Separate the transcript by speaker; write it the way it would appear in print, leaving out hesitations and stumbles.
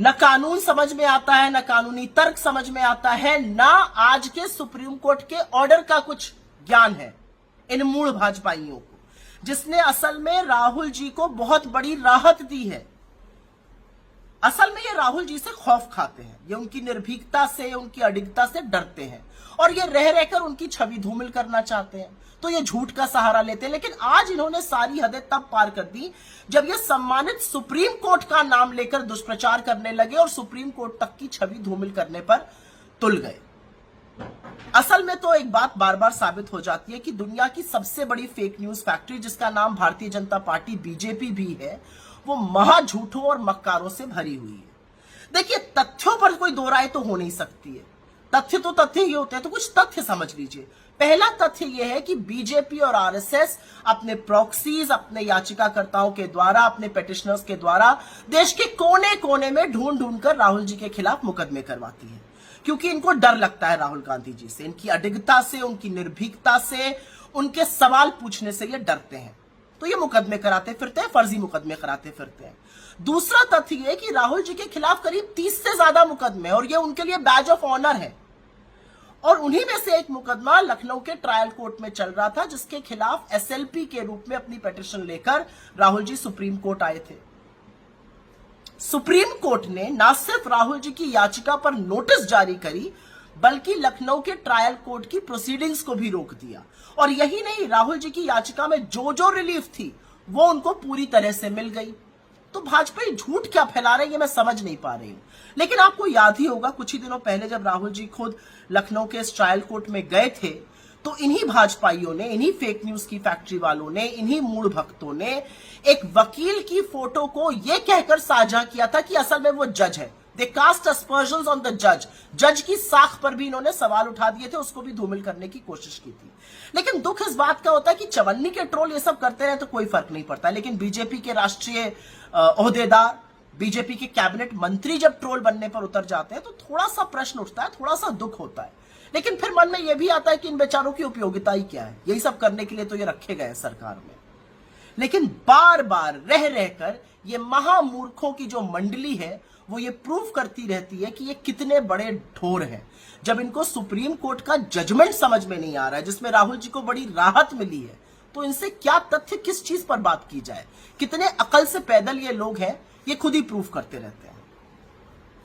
Speaker 1: न कानून समझ में आता है, न कानूनी तर्क समझ में आता है, ना आज के सुप्रीम कोर्ट के ऑर्डर का कुछ ज्ञान है इन मूढ़ भाजपाइयों को, जिसने असल में राहुल जी को बहुत बड़ी राहत दी है। असल में ये राहुल जी से खौफ खाते हैं, ये उनकी निर्भीकता से, उनकी अडिगता से डरते हैं और ये रह रहकर उनकी छवि धूमिल करना चाहते हैं, तो ये झूठ का सहारा लेते हैं। लेकिन आज इन्होंने सारी हदें तब पार कर दी जब ये सम्मानित सुप्रीम कोर्ट का नाम लेकर दुष्प्रचार करने लगे और सुप्रीम कोर्ट तक की छवि धूमिल करने पर तुल गए। असल में तो एक बात बार बार साबित हो जाती है कि दुनिया की सबसे बड़ी फेक न्यूज फैक्ट्री, जिसका नाम भारतीय जनता पार्टी बीजेपी भी है, वो महा झूठों और मक्कारों से भरी हुई है। देखिए, तथ्यों पर कोई दो राय तो हो नहीं सकती है, तथ्य तो तथ्य ही होते हैं, तो कुछ तथ्य समझ लीजिए। पहला तथ्य यह है कि बीजेपी और आरएसएस अपने प्रॉक्सीज, अपने याचिकाकर्ताओं के द्वारा, अपने पेटिशनर्स के द्वारा देश के कोने कोने में ढूंढ ढूंढ कर राहुल जी के खिलाफ मुकदमे करवाती है, क्योंकि इनको डर लगता है राहुल गांधी जी से, इनकी अडिगता से, उनकी निर्भीकता से, उनके सवाल पूछने से ये डरते हैं, तो ये मुकदमे कराते फिरते हैं, फर्जी मुकदमे कराते फिरते हैं। दूसरा तथ्य यह कि राहुल जी के खिलाफ करीब 30 से ज्यादा मुकदमे, और ये उनके लिए बैज ऑफ ऑनर है, और उन्हीं में से एक मुकदमा लखनऊ के ट्रायल कोर्ट में चल रहा था, जिसके खिलाफ एसएलपी के रूप में अपनी पिटीशन लेकर राहुल जी सुप्रीम कोर्ट आए थे। सुप्रीम कोर्ट ने न सिर्फ राहुल जी की याचिका पर नोटिस जारी करी, बल्कि लखनऊ के ट्रायल कोर्ट की प्रोसीडिंग्स को भी रोक दिया। और यही नहीं, राहुल जी की याचिका में जो जो रिलीफ थी वो उनको पूरी तरह से मिल गई। तो भाजपा झूठ क्या फैला रहे हैं, ये मैं समझ नहीं पा रही हूं। लेकिन आपको याद ही होगा, कुछ ही दिनों पहले जब राहुल जी खुद लखनऊ के इस ट्रायल कोर्ट में गए थे, तो इन्हीं भाजपाइयों ने, इन्हीं फेक न्यूज की फैक्ट्री वालों ने, इन्हीं मूढ़ भक्तों ने एक वकील की फोटो को यह कहकर साझा किया था कि असल में वो जज है। दे कास्ट aspersions ऑन द जज। जज की साख पर भी इन्होंने सवाल उठा दिए थे, उसको भी धूमिल करने की कोशिश की थी। लेकिन दुख इस बात का होता है कि चवन्नी के ट्रोल ये सब करते रहे तो कोई फर्क नहीं पड़ता, लेकिन बीजेपी के राष्ट्रीय ओहदेदार, बीजेपी के कैबिनेट मंत्री जब ट्रोल बनने पर उतर जाते हैं तो थोड़ा सा प्रश्न उठता है, थोड़ा सा दुख होता है। लेकिन फिर मन में यह भी आता है कि इन बेचारों की उपयोगिता ही क्या है, यही सब करने के लिए तो ये रखे गए हैं सरकार में। लेकिन बार बार रह रहकर ये महामूर्खों की जो मंडली है वो ये प्रूव करती रहती है कि ये कितने बड़े ढोर हैं। जब इनको सुप्रीम कोर्ट का जजमेंट समझ में नहीं आ रहा है, जिसमें राहुल जी को बड़ी राहत मिली है, तो इनसे क्या तथ्य, किस चीज पर बात की जाए। कितने अकल से पैदल ये लोग हैं, ये खुद ही प्रूव करते रहते हैं।